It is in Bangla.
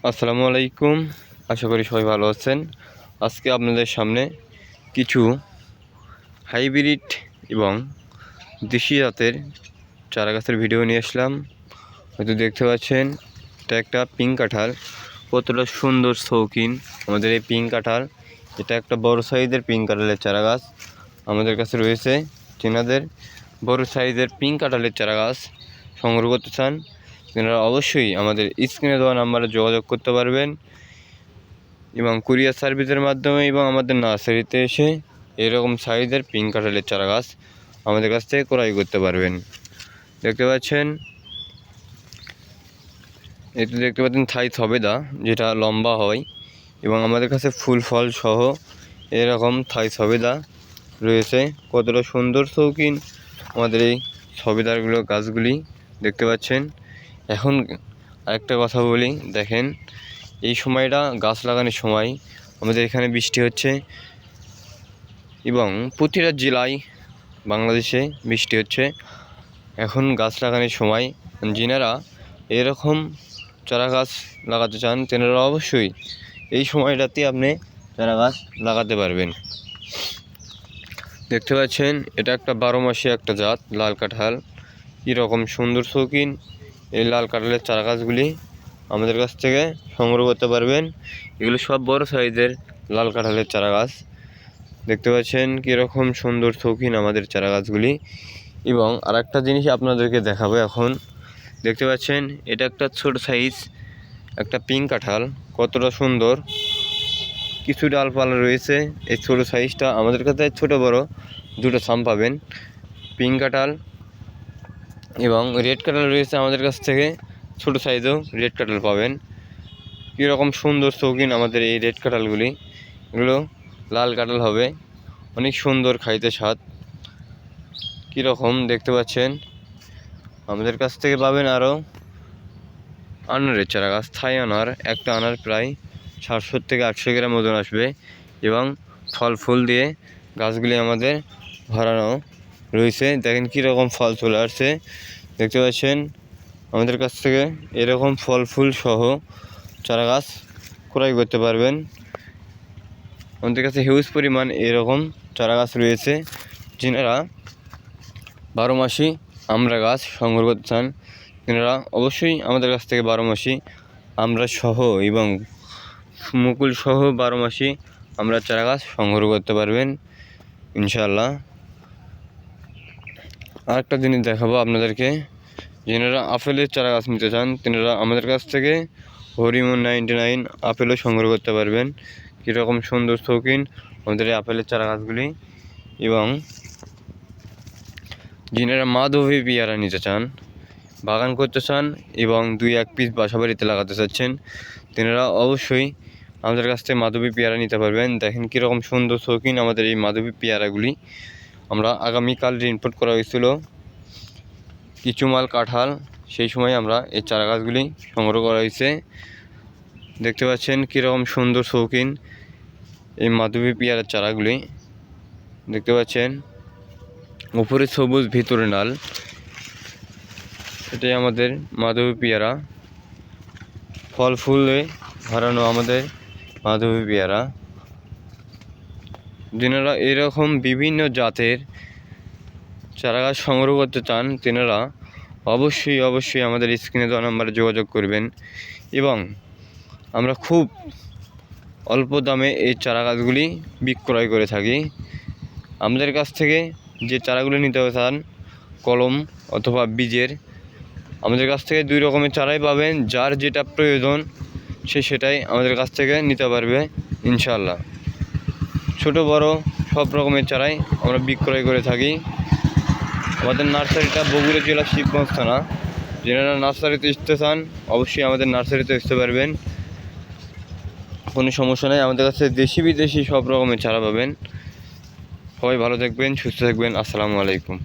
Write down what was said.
আসসালামু আলাইকুম। আশা করি সবাই ভালো আছেন। আজকে আপনাদের সামনে কিছু হাইব্রিড এবং দেশি জাতের চারা গাছের ভিডিও নিয়ে আসলাম। হয়তো দেখতে পাচ্ছেন এটা একটা পিঙ্ক কাঁঠাল। কতটা সুন্দর শৌখিন আমাদের এই পিঙ্ক কাঁঠাল। এটা একটা বড় সাইজের পিঙ্ক কাঁঠালের চারা গাছ আমাদের কাছে রয়েছে। যেনাদের বড় সাইজের পিঙ্ক কাঁঠালের চারা গাছ সংগ্রহ করতে চান আপনারা অবশ্যই আমাদের স্ক্রিনে দেওয়া নাম্বারে যোগাযোগ করতে পারবেন এবং কুরিয়ার সার্ভিসের মাধ্যমে এবং আমাদের নার্সারিতে এসে এরকম সাইজের পিঙ্ক কাঁঠালের চারা গাছ আমাদের কাছ থেকে ক্রয় করতে পারবেন। দেখতে পাচ্ছেন দেখতে পাচ্ছেন থাই সবেদা, যেটা লম্বা হয় এবং আমাদের কাছে ফুল ফল সহ এরকম থাই সবেদা রয়েছে। কতটা সুন্দর শৌখিন আমাদের এই সবেদারগুলো গাছগুলি দেখতে পাচ্ছেন। এখন আরেকটা কথা বলি, দেখেন এই সময়টা গাছ লাগানোর সময় আমাদের এখানে বৃষ্টি হচ্ছে এবং প্রতিটা জেলায় বাংলাদেশে বৃষ্টি হচ্ছে। এখন গাছ লাগানোর সময় যিনারা এরকম চারা গাছ লাগাতে চান তেনারা অবশ্যই এই সময়টাতে আপনি চারা গাছ লাগাতে পারবেন। দেখতে পাচ্ছেন এটা একটা 12 মাসি একটা জাত লাল কাঁঠাল। কীরকম সুন্দর শৌখিন এই লাল কাঁঠালের চারা গাছগুলি আমাদের কাছ থেকে সংগ্রহ করতে পারবেন। এগুলো সব বড় সাইজের লাল কাঁঠালের চারা গাছ। দেখতে পাচ্ছেন কীরকম সুন্দর শৌখিন আমাদের চারা গাছগুলি। এবং আরেকটা জিনিস আপনাদেরকে দেখাবো এখন। দেখতে পাচ্ছেন এটা একটা ছোট সাইজ একটা পিঙ্ক কাঁঠাল। কতটা সুন্দর, কিছু ডালপালা রয়েছে। এই ছোটো সাইজটা আমাদের কাছে ছোট বড় দুটো সাম পাবেন। পিঙ্ক কাঁঠাল এবং রেড কাঁঠাল রয়েছে আমাদের কাছ থেকে, ছোট সাইজেও রেড কাঁঠাল পাবেন। কীরকম সুন্দর শৌখিন আমাদের এই রেড কাঁঠালগুলি। এগুলো লাল কাঁঠাল হবে, অনেক সুন্দর খাইতে স্বাদ। কীরকম দেখতে পাচ্ছেন আমাদের কাছ থেকে পাবেন আরও আনারের চারা গাছ। থাই আনার, একটা আনার প্রায় 700 থেকে 800 গ্রাম ওজন আসবে এবং ফল ফুল দিয়ে গাছগুলি আমাদের ভরানো রয়েছে। দেখেন কীরকম ফল চলে আসছে। দেখতে পাচ্ছেন আমাদের কাছ থেকে এরকম ফল ফুল সহ চারা গাছ ক্রয় করতে পারবেন। আমাদের কাছে হিউজ পরিমাণ এরকম চারা গাছ রয়েছে। যিনারা 12 মাসি আমরা গাছ সংগ্রহ করতে চান তিনারা অবশ্যই আমাদের কাছ থেকে 12 মাসি আমরা সহ এবং মুকুল সহ 12 মাসি আমরা চারা গাছ সংগ্রহ করতে পারবেন ইনশাআল্লাহ। আরেকটা জিনিস দেখাবো আপনাদেরকে, যিনারা আপেলের চারা গাছ নিতে চান তিনারা আমাদের কাছ থেকে হরিমন 99 আপেলও সংগ্রহ করতে পারবেন। কীরকম সুন্দর শৌখিন আমাদের এই আপেলের চারা গাছগুলি। এবং যিনারা মাধবী পেয়ারা নিতে চান, বাগান করতে চান এবং 2-1 পিস বাসাবাড়িতে লাগাতে চাচ্ছেন তিনারা অবশ্যই আমাদের কাছ থেকে মাধবী পেয়ারা নিতে পারবেন। দেখেন কীরকম সুন্দর শৌখিন আমাদের এই মাধবী পেয়ারাগুলি। আমরা আগামীকাল ইম্পোর্ট করা হয়েছিল কিছু মাল কাঁঠাল, সেই সময় আমরা এই চারা গাছগুলি সংগ্রহ করা হয়েছে। দেখতে পাচ্ছেন কীরকম সুন্দর শৌখিন এই মাধবী পেয়ারার চারাগুলি। দেখতে পাচ্ছেন উপরে সবুজ ভিতরে লাল, এটাই আমাদের মাধবী পেয়ারা। ফল ফুলে ভরানো আমাদের মাধবী পেয়ারা। যিনারা এরকম বিভিন্ন জাতের চারা গাছ সংগ্রহ করতে চান তিনারা অবশ্যই আমাদের স্ক্রিনে দেওয়া নাম্বারে যোগাযোগ করবেন এবং আমরা খুব অল্প দামে এই চারা গাছগুলি বিক্রয় করে থাকি। আমাদের কাছ থেকে যে চারাগুলি নিতে চান কলম অথবা বীজের, আমাদের কাছ থেকে 2 রকমের চারাই পাবেন। যার যেটা প্রয়োজন সে সেটাই আমাদের কাছ থেকে নিতে পারবে ইনশাআল্লাহ। ছোট বড় সব রকমের চারাই আমরা বিক্রয় করে থাকি। আমাদের নার্সারিটা বগুড়া জেলা শিবগঞ্জ থানা। যারা নার্সারিতে আসতে চান অবশ্যই আমাদের নার্সারিতে আসতে পারবেন, কোনো সমস্যা নেই। আমাদের কাছে দেশি বিদেশি সব রকমের চারা পাবেন। সবাই ভালো থাকবেন, সুস্থ থাকবেন। আসসালামু আলাইকুম।